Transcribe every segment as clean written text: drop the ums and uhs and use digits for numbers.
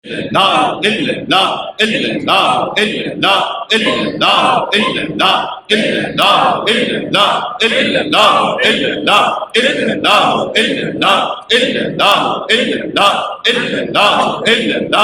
لا إلا إلا إلا إلا إلا إلا إلا إلا إلا إلا إلا إلا إلا إلا إلا إلا إلا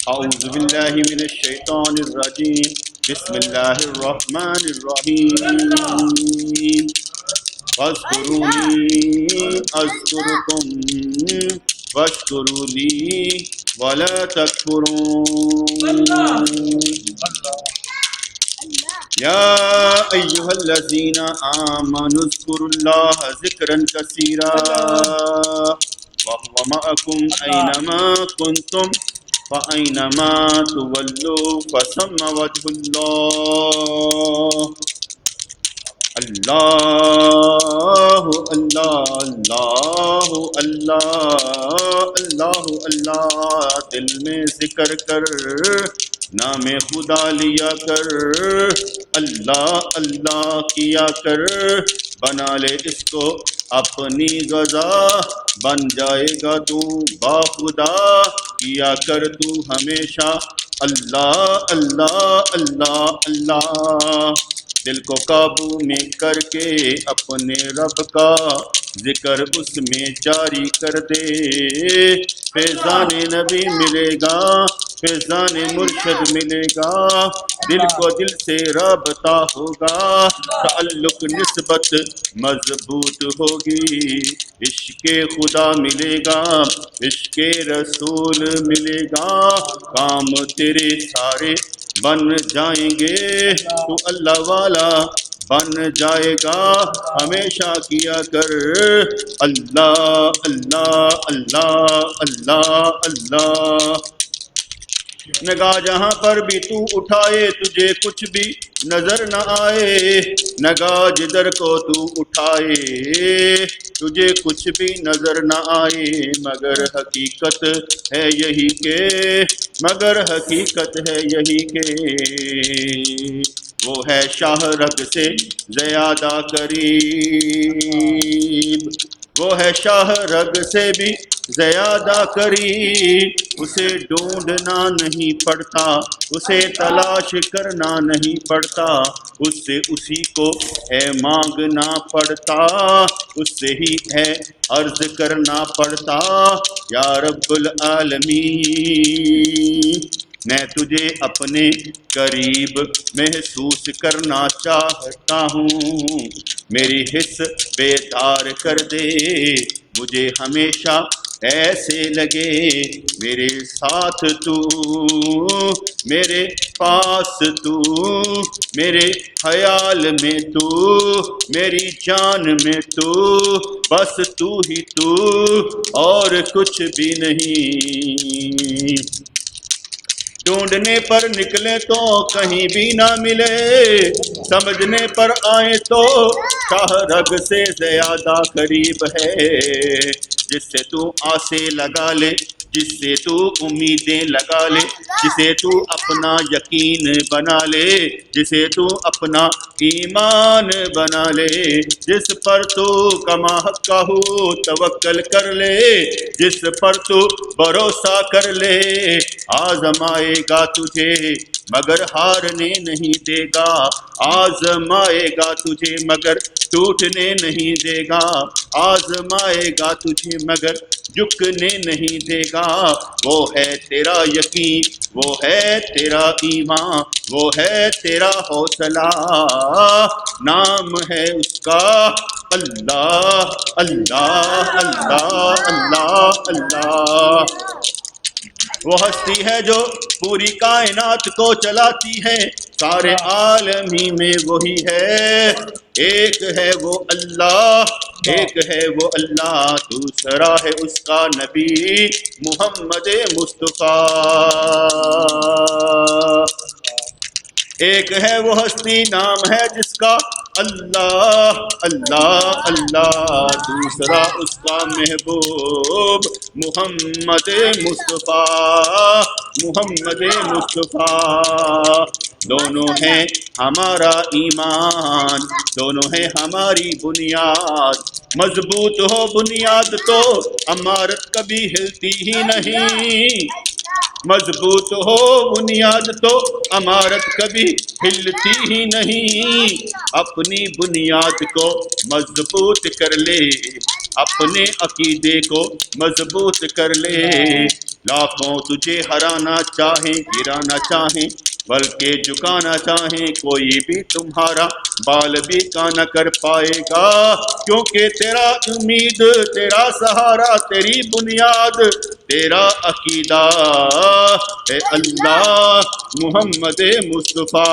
أعوذ بالله من الشيطان الرجيم بسم الله الرحمن الرحيم واذكروني أذكركم واشكروا لي ولا تكفرون يا أيها الذين آمنوا اذكروا الله ذكرا كثيرا وهو معكم أينما كنتم فأينما تولوا فثم وجه الله اللہ اللہ اللہ اللہ اللہ اللہ دل میں ذکر کر نام خدا لیا کر اللہ اللہ کیا کر بنا لے اس کو اپنی غذا بن جائے گا تو باخدا کیا کر تو ہمیشہ اللہ اللہ اللہ اللہ دل کو قابو میں کر کے اپنے رب کا ذکر اس میں جاری کر دے فیضان نبی ملے گا فیضان مرشد ملے گا دل کو دل سے رابطہ ہوگا تعلق نسبت مضبوط ہوگی عشق خدا ملے گا عشق رسول ملے گا کام تیرے سارے بن جائیں گے تو اللہ والا بن جائے گا ہمیشہ کیا کر اللہ اللہ اللہ اللہ اللہ نگاہ جہاں پر بھی تو اٹھائے تجھے کچھ بھی نظر نہ آئے، نگاہ جدھر کو تو اٹھائے تجھے کچھ بھی نظر نہ آئے، مگر حقیقت ہے یہی کہ مگر حقیقت ہے یہی کہ وہ ہے شاہ رگ سے زیادہ قریب، وہ ہے شاہ رگ سے بھی زیادہ قریب، اسے ڈھونڈنا نہیں پڑتا، اسے تلاش کرنا نہیں پڑتا، اس سے اسی کو ہے مانگنا پڑتا، اس سے ہی ہے عرض کرنا پڑتا، یا رب العالمین میں تجھے اپنے قریب محسوس کرنا چاہتا ہوں، میری حس بیدار کر دے، مجھے ہمیشہ ایسے لگے میرے ساتھ تو، میرے پاس تو، میرے خیال میں تو، میری جان میں تو، بس تو ہی تو اور کچھ بھی نہیں، ڈھونڈنے پر نکلے تو کہیں بھی نہ ملے، سمجھنے پر آئے تو شاہ رگ سے زیادہ قریب ہے، جس سے تو آسے لگا لے، جس سے تو امیدیں لگا لے، جسے تو اپنا یقین بنا لے، جسے تو اپنا ایمان بنا لے، جس پر تو کما حقہ توکل کر لے، جس پر تو بھروسہ کر لے، آزمائے گا تجھے مگر ہارنے نہیں دے گا، آزمائے گا تجھے مگر ٹوٹنے نہیں دے گا، آزمائے گا تجھے مگر جھکنے نہیں دے گا، وہ ہے تیرا یقین، وہ ہے تیرا ایمان، وہ ہے تیرا حوصلہ، نام ہے اس کا اللہ اللہ اللہ اللہ اللہ، وہ ہستی ہے جو پوری کائنات کو چلاتی ہے، سارے عالمی میں وہی ہے، ایک ہے وہ اللہ، ایک ہے وہ اللہ، دوسرا ہے اس کا نبی محمد مصطفیٰ، ایک ہے وہ ہستی نام ہے جس کا اللہ اللہ اللہ، دوسرا اس کا محبوب محمد مصطفیٰ محمد مصطفیٰ، دونوں ہیں ہمارا ایمان، دونوں ہیں ہماری بنیاد، مضبوط ہو بنیاد تو عمارت کبھی ہلتی ہی نہیں، مضبوط ہو بنیاد تو عمارت کبھی ہلتی ہی نہیں، اپنی بنیاد کو مضبوط کر لے، اپنے عقیدے کو مضبوط کر لے، لاکھوں تجھے ہرانا چاہیں گرانا چاہیں بلکہ جھکانا چاہیں، کوئی بھی تمہارا بال بھی کا نہ کر پائے گا، کیونکہ تیرا امید، تیرا سہارا، تیری بنیاد، تیرا عقیدہ ہے اللہ محمد مصطفیٰ،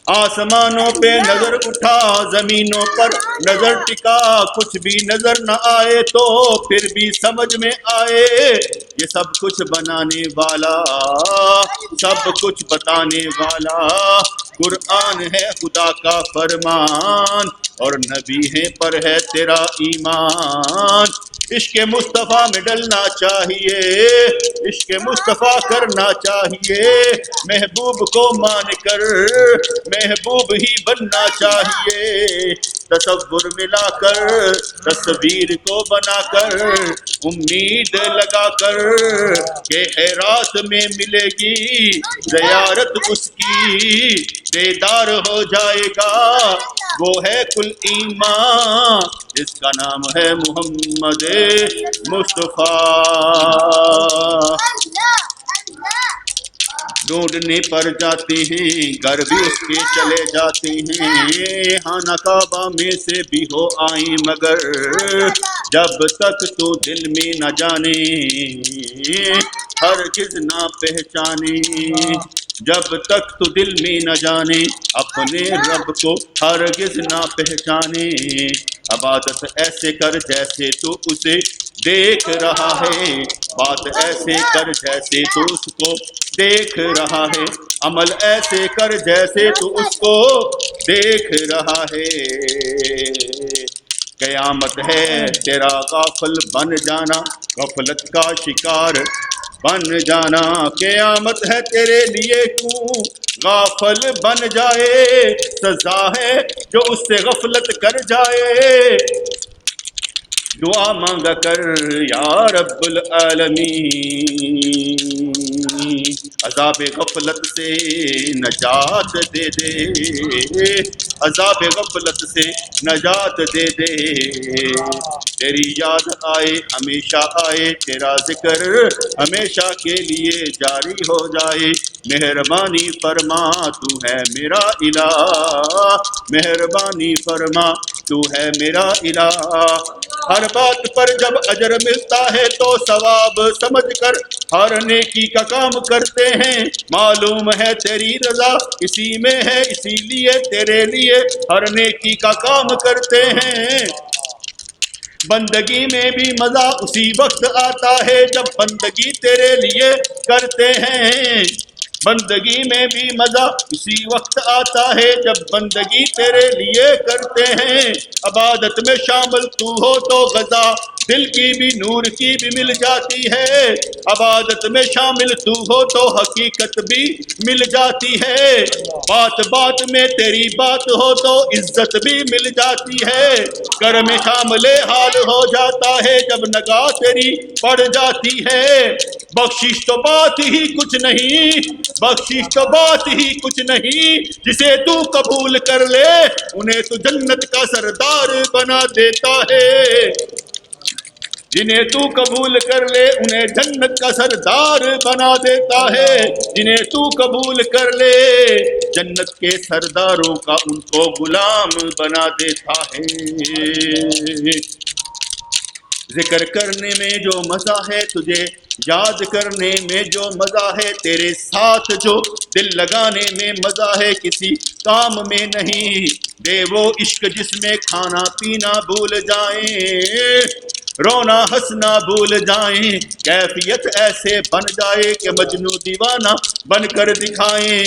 آسمانوں پہ نظر اٹھا زمینوں پر نظر ٹکا، کچھ بھی نظر نہ آئے تو پھر بھی سمجھ میں آئے، یہ سب کچھ بنانے والا، سب کچھ بتانے والا، قرآن ہے خدا کا فرمان اور نبی ہے پر ہے تیرا ایمان، عشق مصطفیٰ میں ڈلنا چاہیے، عشق مصطفیٰ کرنا چاہیے، محبوب کو مان کر محبوب ہی بننا چاہیے، تصور ملا کر تصویر کو بنا کر امید لگا کر کہ خیرات میں ملے گی زیارت اس کی، بیدار ہو جائے گا، وہ ہے کل ایمان جس کا نام ہے محمد مصطفیٰ، ڈھونڈنے پر جاتے ہیں گھر بھی اس کے چلے جاتے ہیں، خانہ کعبہ میں سے بھی ہو آئیں مگر جب تک تو دل میں نہ جانے ہرگز نہ پہچانے، جب تک تو دل میں نہ جانے اپنے رب کو ہرگز نہ پہچانے، عبادت ایسے کر جیسے تو اسے دیکھ رہا ہے، بات ایسے کر جیسے تو اس کو دیکھ رہا ہے، عمل ایسے کر جیسے تو اس کو دیکھ رہا ہے۔ قیامت ہے تیرا غافل بن جانا، غفلت کا شکار بن جانا، قیامت ہے تیرے لیے کیوں غافل بن جائے، سزا ہے جو اس سے غفلت کر جائے۔ دعا مانگا کر یا رب العالمین، عذاب غفلت سے نجات دے دے، عذاب غفلت سے نجات دے دے۔ تیری یاد آئے ہمیشہ آئے، تیرا ذکر ہمیشہ کے لیے جاری ہو جائے، مہربانی فرما تو ہے میرا الہ، مہربانی فرما تو ہے میرا الہ۔ ہر بات پر جب اجر ملتا ہے تو ثواب سمجھ کر ہر نیکی کا کام کرتے ہیں، معلوم ہے تیری رضا اسی میں ہے، اسی لیے تیرے لیے ہر نیکی کا کام کرتے ہیں۔ بندگی میں بھی مزہ اسی وقت آتا ہے جب بندگی تیرے لیے کرتے ہیں، بندگی میں بھی مزہ اسی وقت آتا ہے جب بندگی تیرے لیے کرتے ہیں۔ عبادت میں شامل تو ہو تو غذا دل کی بھی نور کی بھی مل جاتی ہے، عبادت میں شامل تو ہو تو حقیقت بھی مل جاتی ہے، بات بات میں تیری بات ہو تو عزت بھی مل جاتی ہے، گھر میں شامل حال ہو جاتا ہے جب نگاہ تیری پڑ جاتی ہے۔ بخشش تو بات ہی کچھ نہیں، بخشش تو بات ہی کچھ نہیں، جسے تو قبول کر لے انہیں تو جنت کا سردار بنا دیتا ہے، جنہیں تو قبول کر لے انہیں جنت کا سردار بنا دیتا ہے، جنہیں تو قبول کر لے جنت کے سرداروں کا ان کو غلام بنا دیتا ہے۔ ذکر کرنے میں جو مزہ ہے تجھے یاد کرنے میں جو مزہ ہے، تیرے ساتھ جو دل لگانے میں مزہ ہے کسی کام میں نہیں، دے وہ عشق جس میں کھانا پینا بھول جائیں، رونا ہنسنا بھول جائیں، کیفیت ایسے بن جائے کہ مجنوں دیوانہ بن کر دکھائیں،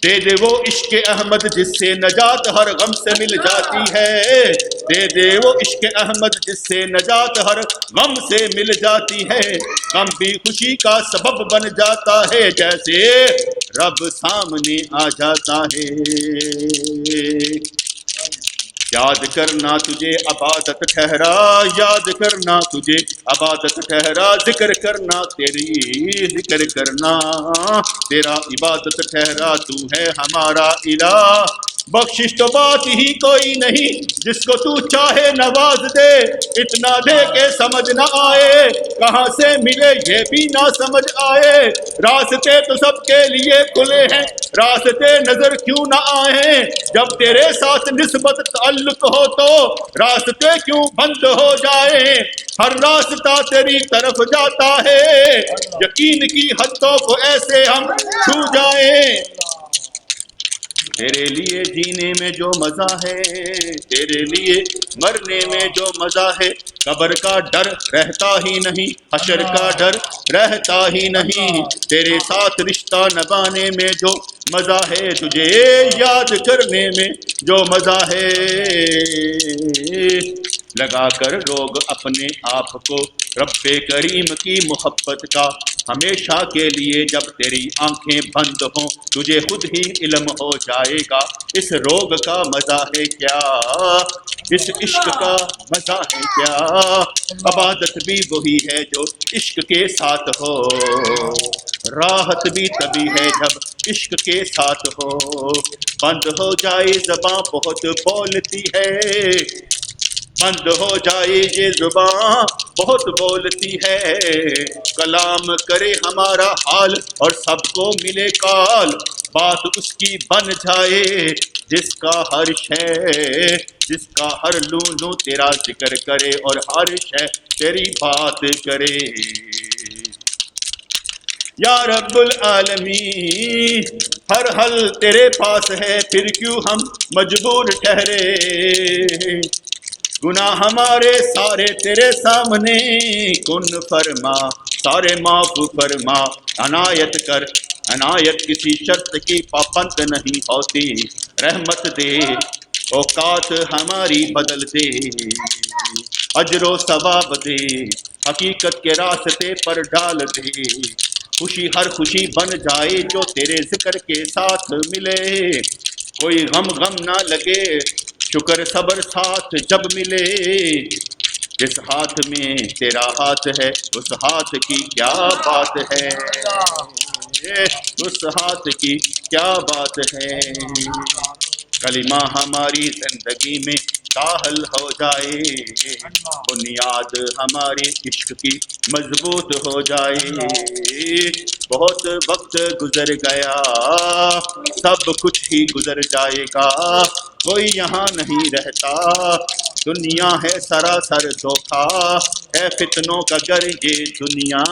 دے دے وہ عشق احمد جس سے نجات ہر غم سے مل جاتی ہے، دے دے وہ عشق احمد جس سے نجات ہر غم سے مل جاتی ہے، غم بھی خوشی کا سبب بن جاتا ہے جیسے رب سامنے آ جاتا ہے۔ یاد کرنا تجھے عبادت ٹھہرا، یاد کرنا تجھے عبادت ٹھہرا، ذکر کرنا تیری ذکر کرنا تیرا عبادت ٹھہرا، تو ہے ہمارا الہ۔ بخشش تو بات ہی کوئی نہیں، جس کو تو چاہے نواز دے، اتنا دے کہ سمجھ نہ آئے کہاں سے ملے یہ بھی نہ سمجھ آئے، راستے تو سب کے لیے کھلے ہیں، راستے نظر کیوں نہ آئیں، جب تیرے ساتھ نسبت تعلق ہو تو راستے کیوں بند ہو جائیں، ہر راستہ تیری طرف جاتا ہے، یقین کی حدوں کو ایسے ہم چھو جائیں۔ تیرے لیے جینے میں جو مزہ ہے، تیرے لیے مرنے میں جو مزہ ہے، قبر کا ڈر رہتا ہی نہیں، حشر کا ڈر رہتا ہی نہیں، تیرے ساتھ رشتہ نبھانے میں جو مزہ ہے، تجھے یاد کرنے میں جو مزہ ہے، لگا کر روگ اپنے آپ کو رب کریم کی محبت کا، ہمیشہ کے لیے جب تیری آنکھیں بند ہوں تجھے خود ہی علم ہو جائے گا اس روگ کا مزہ ہے کیا، اس عشق کا مزہ ہے کیا، عبادت بھی وہی ہے جو عشق کے ساتھ ہو، راحت بھی تبھی ہے جب عشق کے ساتھ ہو، بند ہو جائے زباں بہت بولتی ہے، بند ہو جائے یہ زباں بہت بولتی ہے، کلام کرے ہمارا حال اور سب کو ملے کال، بات اس کی بن جائے جس کا ہر شے، جس کا ہر لوں تیرا ذکر کرے اور ہر شے تیری بات کرے۔ یا رب العالمین ہر حل تیرے پاس ہے، پھر کیوں ہم مجبور ٹھہرے، گناہ ہمارے سارے تیرے سامنے، کن فرما سارے معاف فرما، عنایت کر عنایت کسی شرط کی پابند نہیں ہوتی، رحمت دے اوقات ہماری بدل دے، اجر و ثواب دے حقیقت کے راستے پر ڈال دے، خوشی ہر خوشی بن جائے جو تیرے ذکر کے ساتھ ملے، کوئی غم نہ لگے شکر صبر ساتھ جب ملے، جس ہاتھ میں تیرا ہاتھ ہے اس ہاتھ کی کیا بات ہے، اس ہاتھ کی کیا بات ہے، کلمہ ہماری زندگی میں داخل ہو جائے، بنیاد ہماری عشق کی مضبوط ہو جائے، بہت وقت گزر گیا سب کچھ ہی گزر جائے گا، کوئی یہاں نہیں رہتا، دنیا ہے سراسر دھوکا، ہے فتنوں کا گھر یہ دنیا،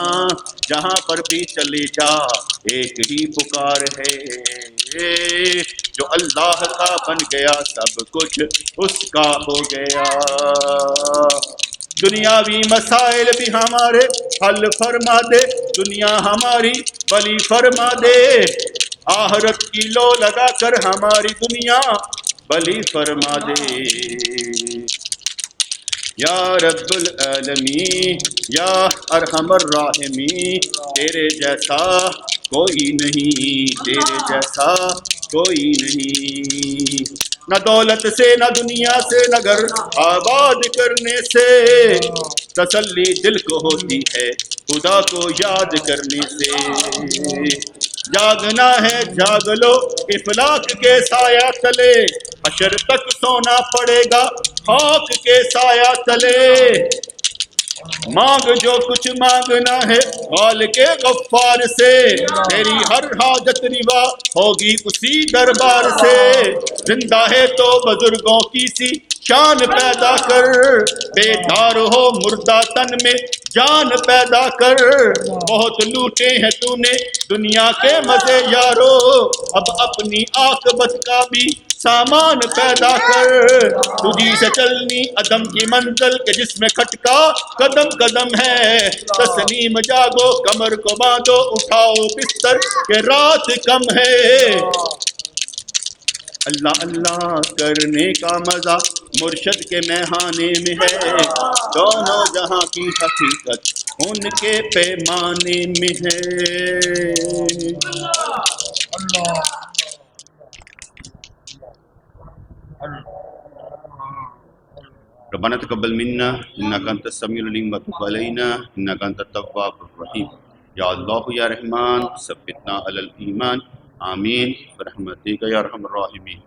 جہاں پر بھی چلے جا ایک ہی پکار ہے، جو اللہ کا بن گیا سب کچھ اس کا ہو گیا، دنیاوی مسائل بھی ہمارے حل فرما دے، دنیا ہماری بلی فرما دے، آخرت کی لو لگا کر ہماری دنیا بلی فرما دے، یا رب العالمین یا ارحم الراحمین، تیرے جیسا کوئی نہیں، تیرے جیسا کوئی نہیں، نہ دولت سے نہ دنیا سے نہ گھر آباد کرنے سے، تسلی دل کو ہوتی ہے خدا کو یاد کرنے سے، جاگنا ہے جاگ لو افلاک کے سایہ تلے، حشر تک سونا پڑے گا خاک کے سایہ تلے، مانگ جو کچھ مانگنا ہے خالق غفار سے، تیری ہر حاجت روا ہوگی اسی دربار سے، زندہ ہے تو بزرگوں کی سی شان پیدا کر، بیدار ہو مردہ تن میں جان پیدا کر، بہت لوٹے ہیں تو نے دنیا کے مزے یارو، اب اپنی عاقبت کا بھی سامان پیدا کر، تجھی سے چلنی عدم کی منزل کے جس میں کھٹکا قدم قدم ہے، تسلیم جاگو کمر کو باندھو اٹھاؤ بستر کہ رات کم ہے، اللہ اللہ کرنے کا مزہ مرشد کے میخانے میں ہے، دونوں جہاں کی حقیقت ان کے پیمانے میں ہے، ربنا تقبل منا انك انت السميع العليم وتب علينا انك انت التواب الرحيم، یا اللہ یا رحمان ثبتنا علی الایمان، آمین برحمتک یا ارحم الراحمین۔